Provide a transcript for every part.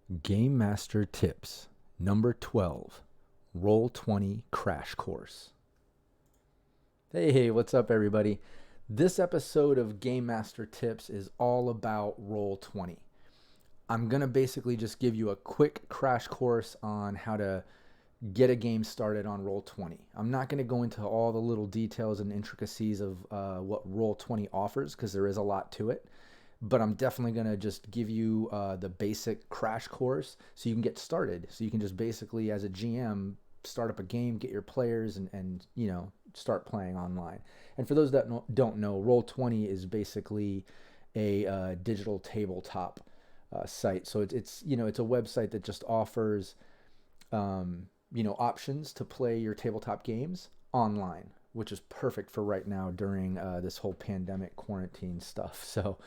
Game Master Tips, number 12, Roll20 Crash Course. Hey, what's up, everybody? This episode of Game Master Tips is all about Roll20. I'm going to basically just give you a quick crash course on how to get a game started on Roll20. I'm not going to go into all the little details and intricacies of what Roll20 offers because there is a lot to it. But I'm definitely going to just give you the basic crash course so you can get started. So you can just basically, as a GM, start up a game, get your players, and start playing online. And for those that don't know, Roll20 is basically a digital tabletop site. So it's a website that just offers options to play your tabletop games online, which is perfect for right now during this whole pandemic quarantine stuff. So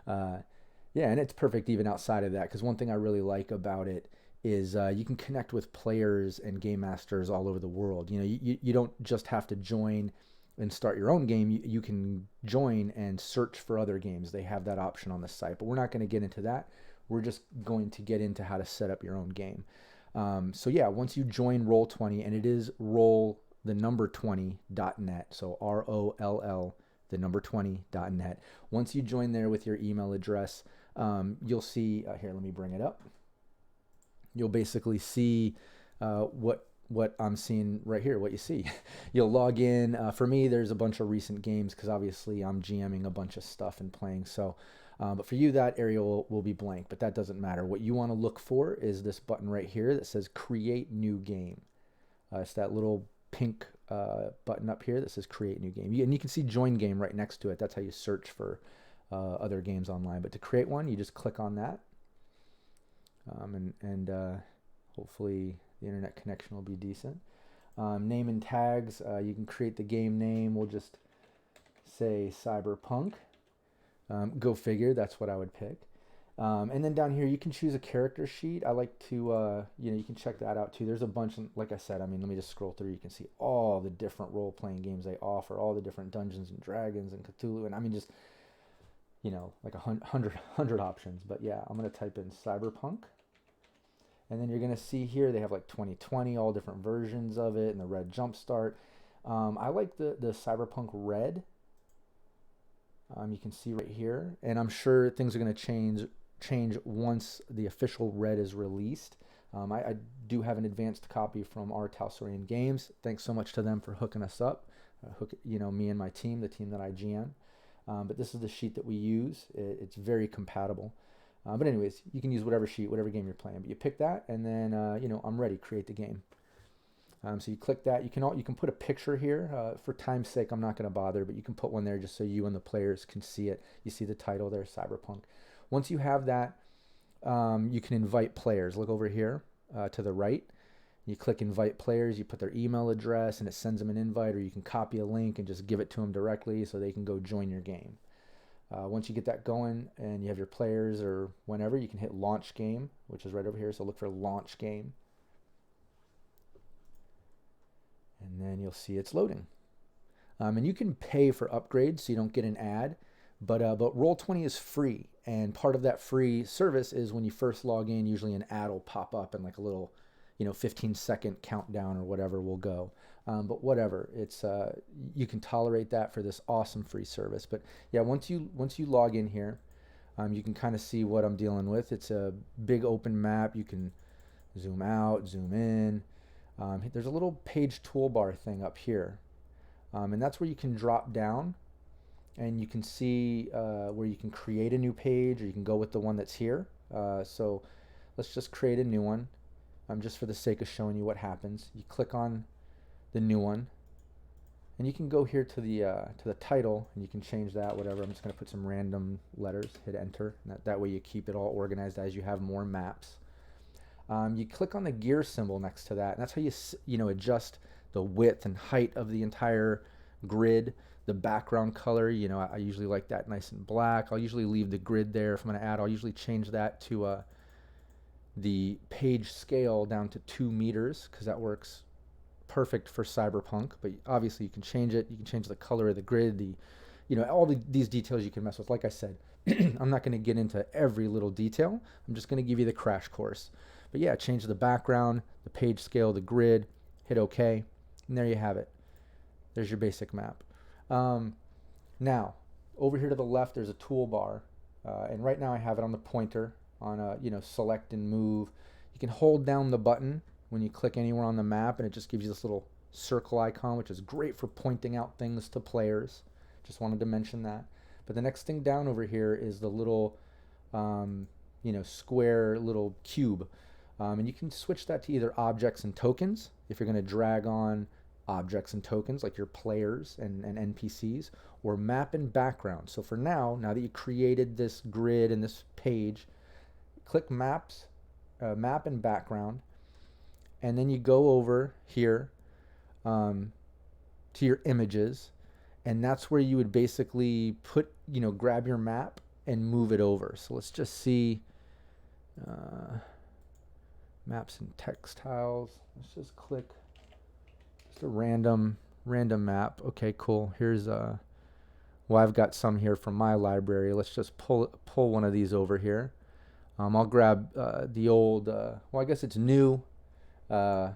and it's perfect even outside of that, because one thing I really like about it is you can connect with players and game masters all over the world. You don't just have to join and start your own game. You can join and search for other games. They have that option on the site, but we're not going to get into that. We're just going to get into how to set up your own game. Once you join Roll20, and it is roll20.net, so ROLL the number 20.net. Once you join there with your email address, you'll see, here, let me bring it up. You'll basically see what I'm seeing right here, what you see. You'll log in. For me, there's a bunch of recent games because obviously I'm GMing a bunch of stuff and playing. So, but for you, that area will be blank, but that doesn't matter. What you want to look for is this button right here that says Create New Game. It's that little pink button up here that says Create New Game. And you can see Join Game right next to it. That's how you search for other games online. But to create one, you just click on that. Hopefully the internet connection will be decent. Name and tags. You can create the game name. We'll just say Cyberpunk. Go figure. That's what I would pick. And then down here, you can choose a character sheet. I like to, you can check that out too. There's a bunch, like I said, let me just scroll through. You can see all the different role-playing games they offer, all the different Dungeons and Dragons and Cthulhu, and just, like 100 options. But yeah, I'm going to type in Cyberpunk. And then you're going to see here, they have like 2020, all different versions of it, and the red jumpstart. I like the Cyberpunk red. You can see right here, and I'm sure things are going to change once the official red is released. I do have an advanced copy from our Talsorian Games. Thanks so much to them for hooking us up. Me and my team, the team that I GM. But this is the sheet that we use. It's very compatible. But anyways, you can use whatever sheet, whatever game you're playing. But you pick that, and then I'm ready. Create the game. So you click that. You can put a picture here. For time's sake, I'm not going to bother, but you can put one there just so you and the players can see it. You see the title there, Cyberpunk. Once you have that, you can invite players. Look over here to the right. You click invite players. You put their email address, and it sends them an invite, or you can copy a link and just give it to them directly so they can go join your game. Once you get that going and you have your players, or whenever, you can hit launch game, which is right over here. So look for launch game. And then you'll see it's loading. And you can pay for upgrades so you don't get an ad, but Roll20 is free, and part of that free service is when you first log in, usually an ad will pop up and like a little 15-second countdown or whatever will go. But whatever, it's you can tolerate that for this awesome free service. But yeah, once you log in here, you can kind of see what I'm dealing with. It's a big open map. You can zoom out, zoom in. There's a little page toolbar thing up here, and that's where you can drop down and you can see where you can create a new page, or you can go with the one that's here. So let's just create a new one, just for the sake of showing you what happens. You click on the new one, and you can go here to the title, and you can change that, whatever. I'm just going to put some random letters, hit enter, and that way you keep it all organized as you have more maps. You click on the gear symbol next to that, and that's how you adjust the width and height of the entire grid. The background color, I usually like that nice and black. I'll usually leave the grid there. If I'm going to add, I'll usually change that to the page scale down to 2 meters, because that works perfect for Cyberpunk. But obviously you can change it. You can change the color of the grid, all these details you can mess with. Like I said, I'm not going to get into every little detail. I'm just going to give you the crash course. But yeah, change the background, the page scale, the grid, hit OK, and there you have it. There's your basic map. Now, over here to the left, there's a toolbar, and right now I have it on the pointer on select and move. You can hold down the button when you click anywhere on the map, and it just gives you this little circle icon, which is great for pointing out things to players. Just wanted to mention that. But the next thing down over here is the little, square little cube. And you can switch that to either objects and tokens if you're going to drag on objects and tokens like your players and NPCs, or map and background. So for now that you created this grid and this page, click map and background, and then you go over here to your images, and that's where you would basically grab your map and move it over. So let's just see maps and textiles. Let's just click just a random map. Okay, cool. Here's I've got some here from my library. Let's just pull one of these over here. I'll grab the old, I guess it's new, but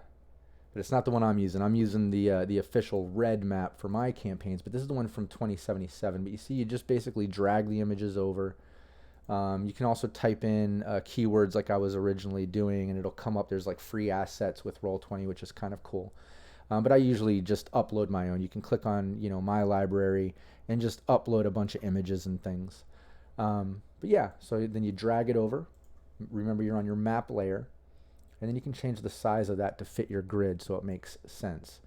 it's not the one I'm using. I'm using the official red map for my campaigns, but this is the one from 2077. But you see, you just basically drag the images over. You can also type in keywords like I was originally doing, and it'll come up. There's like free assets with Roll20, which is kind of cool. But I usually just upload my own. You can click on my library and just upload a bunch of images and things. But yeah, so then you drag it over. Remember, you're on your map layer, and then you can change the size of that to fit your grid so it makes sense.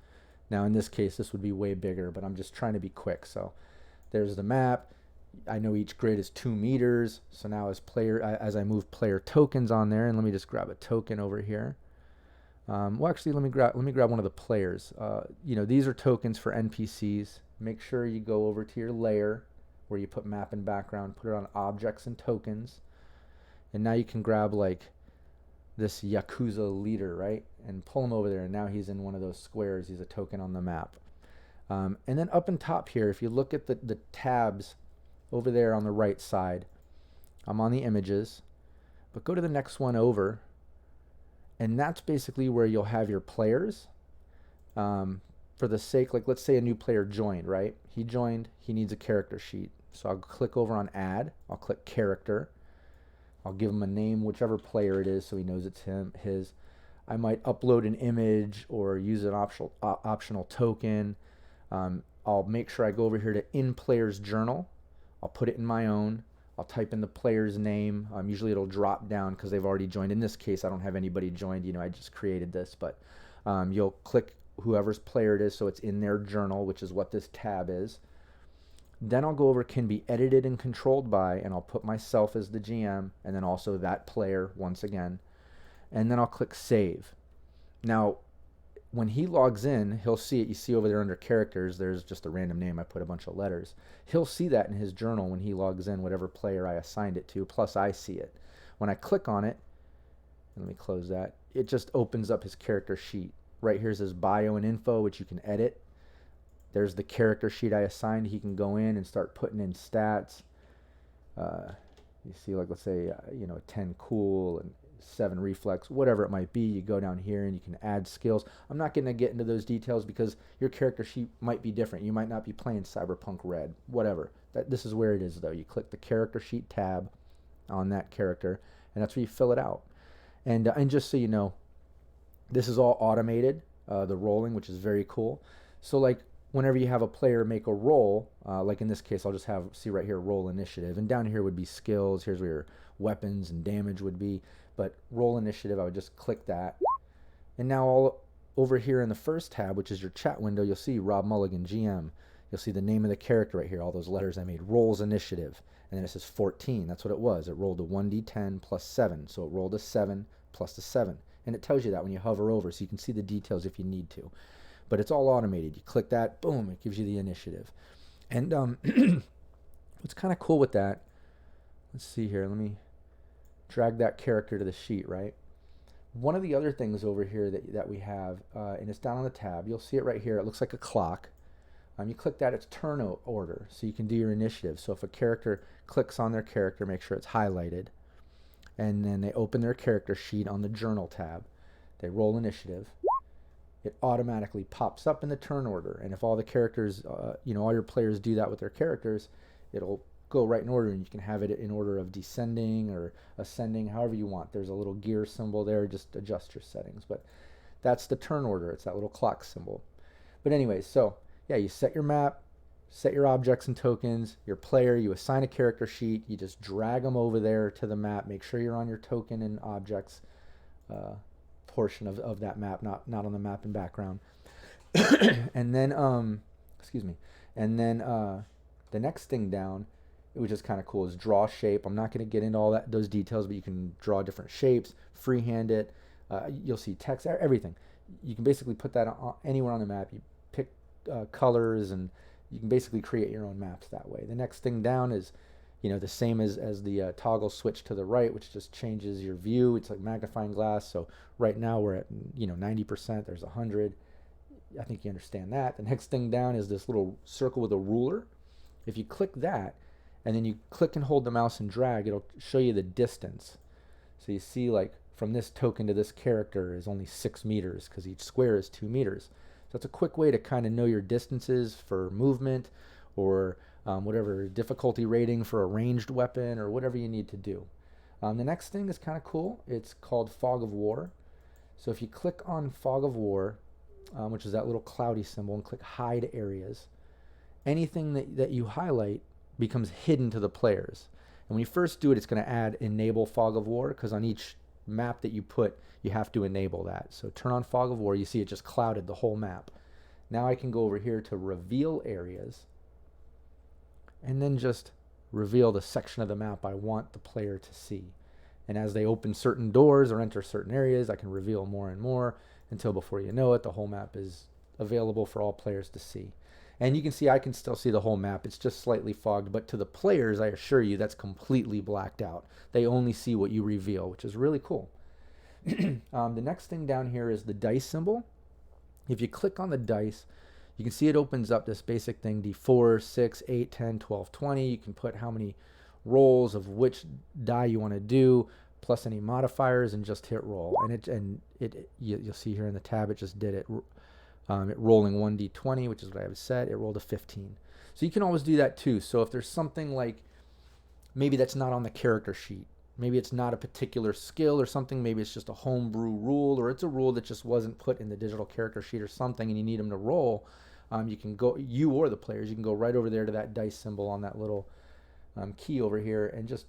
Now in this case, this would be way bigger, but I'm just trying to be quick. So there's the map. I know each grid is 2 meters. So now as I move player tokens on there, and let me just grab a token over here. Actually, let me grab one of the players. These are tokens for NPCs. Make sure you go over to your layer where you put map and background, put it on objects and tokens, and now you can grab like this Yakuza leader, right, and pull him over there, and now he's in one of those squares. He's a token on the map. And then up in top here, if you look at the tabs over there on the right side, I'm on the images, but go to the next one over, and that's basically where you'll have your players. For the sake, like let's say a new player joined, right? He joined, he needs a character sheet. So I'll click over on add, I'll click character, I'll give him a name, whichever player it is, so he knows it's his. I might upload an image or use an optional token. I'll make sure I go over here to in player's journal. I'll put it in my own. I'll type in the player's name. Usually it'll drop down because they've already joined. In this case, I don't have anybody joined. I just created this, but you'll click whoever's player it is, so it's in their journal, which is what this tab is. Then I'll go over can be edited and controlled by, and I'll put myself as the GM, and then also that player once again. And then I'll click save. Now, when he logs in, he'll see it. You see over there under characters, there's just a random name. I put a bunch of letters. He'll see that in his journal when he logs in, whatever player I assigned it to, plus I see it. When I click on it, and let me close that, it just opens up his character sheet. Right here's his bio and info, which you can edit. There's the character sheet I assigned. He can go in and start putting in stats. You see, like, let's say, 10 cool and 7 reflex, whatever it might be. You go down here and you can add skills. I'm not going to get into those details because your character sheet might be different. You might not be playing Cyberpunk Red, whatever. This is where it is, though. You click the character sheet tab on that character, and that's where you fill it out. And just so you know, this is all automated, the rolling, which is very cool. So like whenever you have a player make a roll, like in this case, I'll just see right here, roll initiative. And down here would be skills. Here's where your weapons and damage would be. But roll initiative, I would just click that. And now all over here in the first tab, which is your chat window, you'll see Rob Mulligan, GM. You'll see the name of the character right here, all those letters I made, rolls initiative. And then it says 14. That's what it was. It rolled a 1d10 plus 7. So it rolled a 7 plus a 7. And it tells you that when you hover over, so you can see the details if you need to. But it's all automated. You click that, boom, it gives you the initiative. And what's kind of cool with that, let's see here, let me drag that character to the sheet, right? One of the other things over here that we have, and it's down on the tab, you'll see it right here, it looks like a clock. You click that, it's turn order, so you can do your initiative. So if a character clicks on their character, make sure it's highlighted, and then they open their character sheet on the journal tab. They roll initiative. It automatically pops up in the turn order, and if all the characters, all your players do that with their characters, it'll go right in order, and you can have it in order of descending or ascending, however you want. There's a little gear symbol there, just adjust your settings, but that's the turn order. It's that little clock symbol. But anyways, so yeah, you set your map, set your objects and tokens, your player, you assign a character sheet, you just drag them over there to the map, make sure you're on your token and objects portion of that map, not on the map in background. And then, excuse me, and then the next thing down, which is kind of cool, is draw shape. I'm not going to get into all those details, but you can draw different shapes, freehand it. You'll see text, everything. You can basically put that anywhere on the map. You pick colors, and you can basically create your own maps that way. The next thing down is, the same as the toggle switch to the right, which just changes your view. It's like magnifying glass. So right now we're at 90%. There's 100. I think you understand that. The next thing down is this little circle with a ruler. If you click that, and then you click and hold the mouse and drag, it'll show you the distance. So you see, like, from this token to this character is only 6 meters, because each square is 2 meters. So it's a quick way to kind of know your distances for movement, or whatever difficulty rating for a ranged weapon, or whatever you need to do. The next thing is kind of cool. It's called Fog of War. So if you click on Fog of War, which is that little cloudy symbol, and click Hide Areas, anything that you highlight becomes hidden to the players. And when you first do it, it's going to add Enable Fog of War, because on each map that you put, you have to enable that. So turn on Fog of War, you see it just clouded the whole map. Now I can go over here to Reveal Areas, and then just reveal the section of the map I want the player to see. And as they open certain doors or enter certain areas, I can reveal more and more, until before you know it, the whole map is available for all players to see. And you can see I can still see the whole map. It's just slightly fogged, but to the players, I assure you, that's completely blacked out. They only see what you reveal, which is really cool. The next thing down here is the dice symbol. If you click on the dice, you can see it opens up this basic thing, D4, 6, 8, 10, 12, 20. You can put how many rolls of which die you want to do, plus any modifiers, and just hit roll. And you'll see here in the tab, it just did it. It rolling 1d20, which is what I have set. It rolled a 15. So you can always do that too. So if there's something like, maybe that's not on the character sheet, maybe it's not a particular skill or something, maybe it's just a homebrew rule, or it's a rule that just wasn't put in the digital character sheet or something, and you need them to roll, you can go, you or the players, you can go right over there to that dice symbol on that little key over here, and just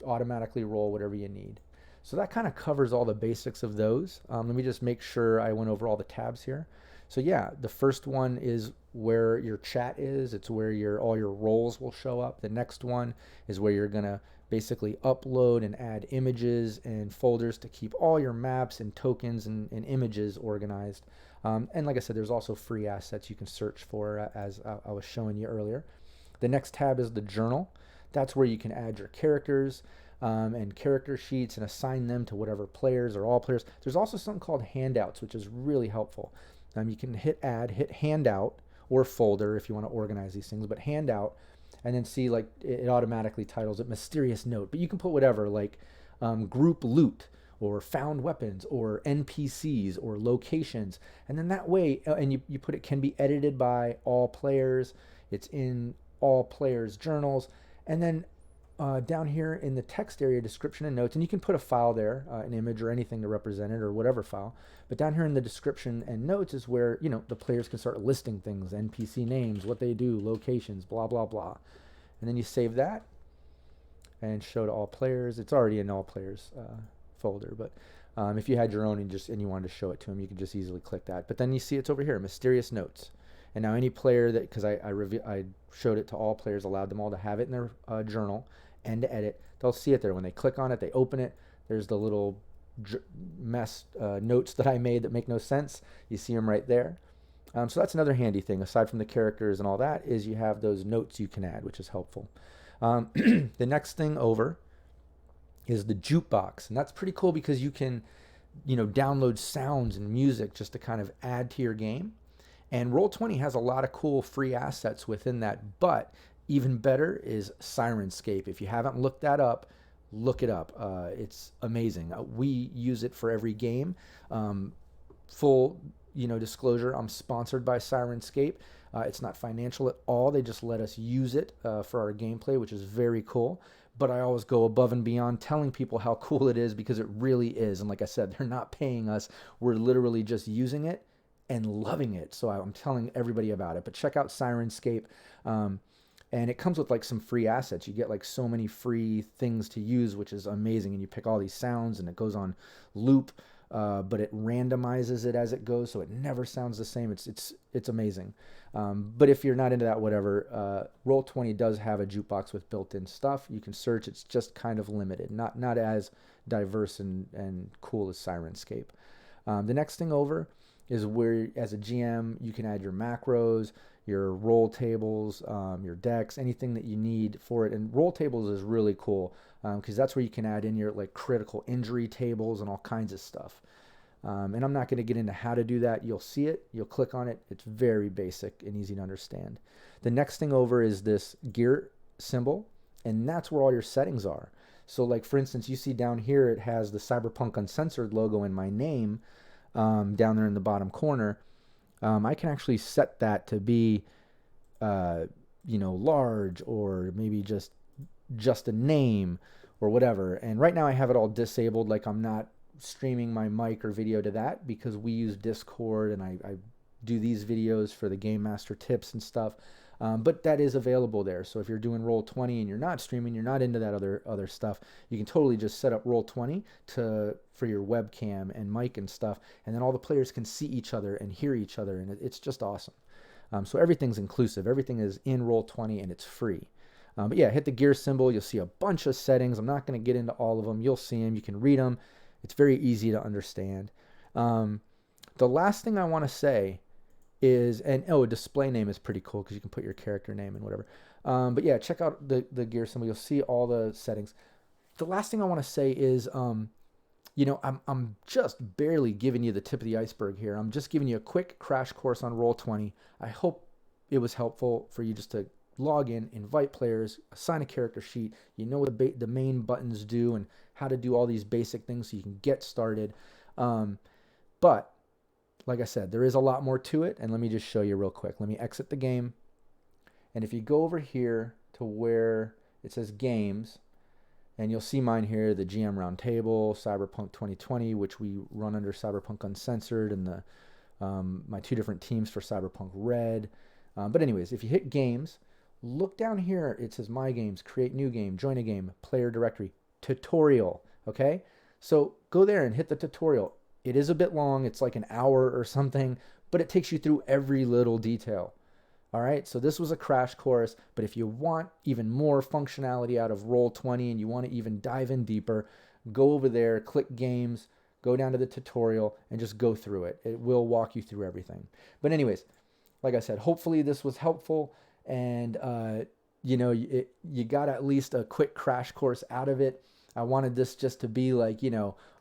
automatically roll whatever you need. So that kind of covers all the basics of those. Let me just make sure I went over all the tabs here. So yeah, the first one is where your chat is. It's where all your roles will show up. The next one is where you're gonna basically upload and add images and folders to keep all your maps and tokens and images organized. And like I said, there's also free assets you can search for, as I was showing you earlier. The next tab is the journal. That's where you can add your characters and character sheets and assign them to whatever players or all players. There's also something called handouts, which is really helpful. You can hit add, hit handout, or folder if you want to organize these things, but handout, and then see, like, it automatically titles it Mysterious Note. But you can put whatever, like group loot, or found weapons, or NPCs, or locations. And then that way, and you put it can be edited by all players. It's in all players' journals. And then down here in the text area, description and notes, and you can put a file there, an image or anything to represent it, or whatever file. But down here in the description and notes is where, the players can start listing things, NPC names, what they do, locations, blah, blah, blah. And then you save that and show to all players. It's already in all players folder, but if you had your own and you wanted to show it to them, you could just easily click that. But then you see it's over here, Mysterious Notes. And now any player that, because I showed it to all players, allowed them all to have it in their journal and to edit, they'll see it there. When they click on it, they open it, there's the little notes that I made that make no sense. You see them right there. So that's another handy thing, aside from the characters and all that, is you have those notes you can add, which is helpful. The next thing over is the jukebox, and that's pretty cool because you can, download sounds and music just to kind of add to your game. And Roll20 has a lot of cool free assets within that, but even better is Sirenscape. If you haven't looked that up, look it up. It's amazing. We use it for every game. Full, disclosure, I'm sponsored by Sirenscape. It's not financial at all. They just let us use it for our gameplay, which is very cool. But I always go above and beyond telling people how cool it is, because it really is. And like I said, they're not paying us. We're literally just using it and loving it. So I'm telling everybody about it. But check out Sirenscape. And it comes with like some free assets. You get like so many free things to use, which is amazing. And you pick all these sounds and it goes on loop, but it randomizes it as it goes, so it never sounds the same. It's amazing. But if you're not into that, whatever, Roll20 does have a jukebox with built-in stuff. You can search. It's just kind of limited, not as diverse and cool as Sirenscape. The next thing over is where, as a GM, you can add your macros, your roll tables, your decks, anything that you need for it. And roll tables is really cool because that's where you can add in your like critical injury tables and all kinds of stuff. And I'm not going to get into how to do that. You'll see it. You'll click on it. It's very basic and easy to understand. The next thing over is this gear symbol, and that's where all your settings are. So like, for instance, you see down here, it has the Cyberpunk Uncensored logo and my name down there in the bottom corner. I can actually set that to be, large, or maybe just a name or whatever. And right now I have it all disabled. Like, I'm not streaming my mic or video to that because we use Discord and I do these videos for the Game Master tips and stuff. But that is available there. So if you're doing Roll20 and you're not streaming, you're not into that other stuff, you can totally just set up Roll20 for your webcam and mic and stuff, and then all the players can see each other and hear each other, and it's just awesome. So everything's inclusive. Everything is in Roll20 and it's free. But yeah, hit the gear symbol. You'll see a bunch of settings. I'm not going to get into all of them. You'll see them. You can read them. It's very easy to understand. The last thing I want to say is, a display name is pretty cool because you can put your character name and whatever. But yeah, check out the gear symbol. You'll see all the settings. The last thing I want to say is, I'm just barely giving you the tip of the iceberg here. I'm just giving you a quick crash course on Roll20. I hope it was helpful for you just to log in, invite players, assign a character sheet. You know what the main buttons do and how to do all these basic things so you can get started. But like I said, there is a lot more to it, and let me just show you real quick. Let me exit the game, and if you go over here to where it says Games, and you'll see mine here, the GM Roundtable, Cyberpunk 2020, which we run under Cyberpunk Uncensored, and my two different teams for Cyberpunk Red. But anyways, if you hit Games, look down here. It says My Games, Create New Game, Join a Game, Player Directory, Tutorial. Okay? So go there and hit the tutorial. It is a bit long. It's like an hour or something, but it takes you through every little detail. All right, so this was a crash course, but if you want even more functionality out of Roll20 and you want to even dive in deeper, go over there, click Games, go down to the tutorial, and just go through it. It will walk you through everything. But anyways, like I said, hopefully this was helpful, and you got at least a quick crash course out of it. I wanted this just to be like,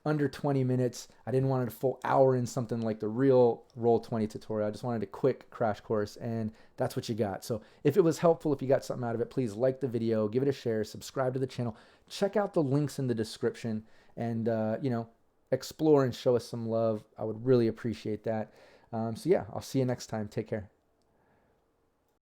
under 20 minutes. I didn't want it a full hour in something like the real Roll20 tutorial. I just wanted a quick crash course, and that's what you got. So if it was helpful, if you got something out of it, please like the video, give it a share, subscribe to the channel, check out the links in the description, and, explore and show us some love. I would really appreciate that. So yeah, I'll see you next time. Take care.